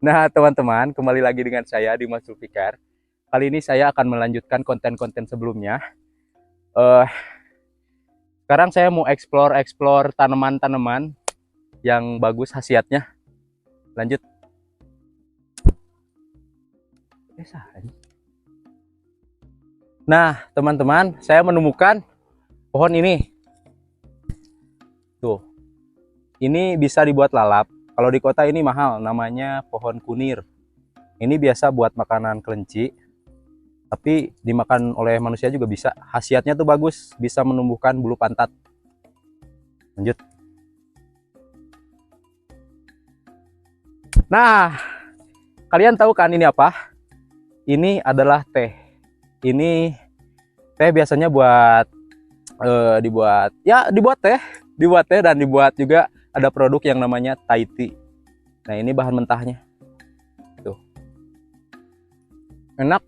Nah, teman-teman, kembali lagi dengan saya Dimas Zulfikar. Kali ini saya akan melanjutkan konten-konten sebelumnya. Eh, Sekarang saya mau explore tanaman-tanaman yang bagus khasiatnya. Lanjut. Nah, teman-teman, saya menemukan pohon ini. Tuh, ini bisa dibuat lalap. Kalau di kota ini mahal, namanya pohon kunir. Ini biasa buat makanan kelinci, tapi dimakan oleh manusia juga bisa. Khasiatnya tuh bagus, bisa menumbuhkan bulu pantat. Lanjut. Nah, kalian tahu kan ini apa? Ini adalah teh. Ini teh biasanya buat dibuat teh dan dibuat juga ada produk yang namanya Thai tea. Nah, ini bahan mentahnya. Tuh. Enak.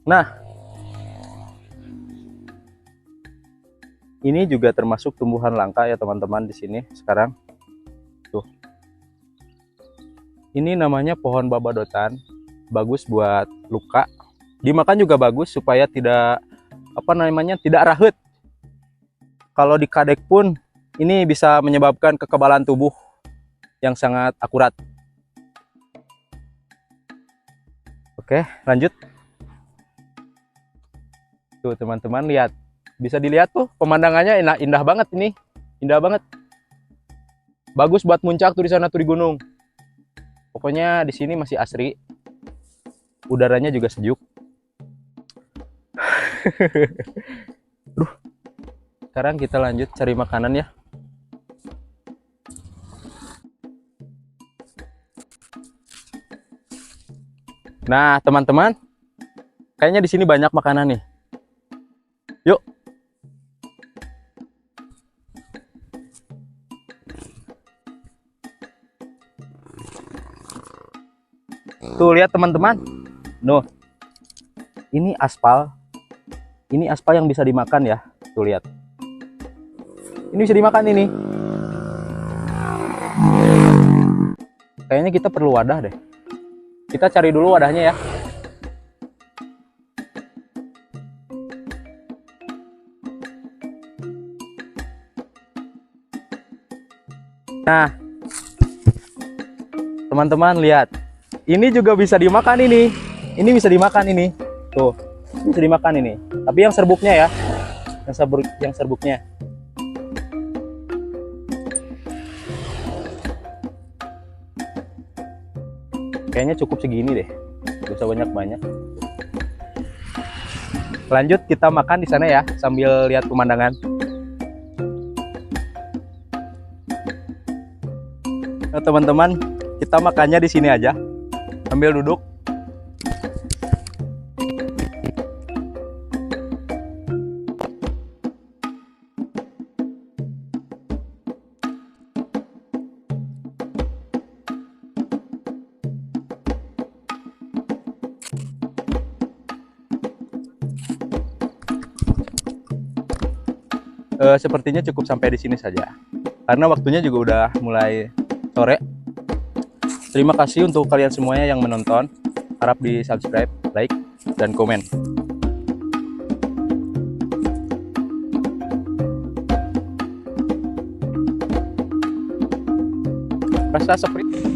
Nah, ini juga termasuk tumbuhan langka ya teman-teman di sini sekarang. Tuh. Ini namanya pohon babadotan. Bagus buat luka. Dimakan juga bagus supaya tidak tidak rahut. Kalau dikadek pun ini bisa menyebabkan kekebalan tubuh yang sangat akurat. Oke, lanjut. Tuh teman-teman lihat, bisa dilihat tuh pemandangannya indah banget ini, indah banget. Bagus buat muncak tuh di sana tuh di gunung. Pokoknya di sini masih asri, udaranya juga sejuk. Duh, sekarang kita lanjut cari makanan ya. Nah teman-teman, kayaknya di sini banyak makanan nih. Yuk. Tuh lihat teman-teman. Nuh. Ini aspal. Ini aspal yang bisa dimakan ya. Tuh lihat. Ini bisa dimakan ini. Kayaknya kita perlu wadah deh. Kita cari dulu wadahnya ya. Nah, teman-teman lihat, ini juga bisa dimakan ini. Ini bisa dimakan ini. Tuh, bisa dimakan ini. Tapi yang serbuknya ya, yang serbuknya. Kayaknya cukup segini deh. Gak usah banyak-banyak. Lanjut kita makan di sana ya, sambil lihat pemandangan. Nah, teman-teman, kita makannya di sini aja, sambil duduk. Sepertinya cukup sampai di sini saja, karena waktunya juga udah mulai sore. Terima kasih untuk kalian semuanya yang menonton. Harap di subscribe, like, dan komen. Rasa seperti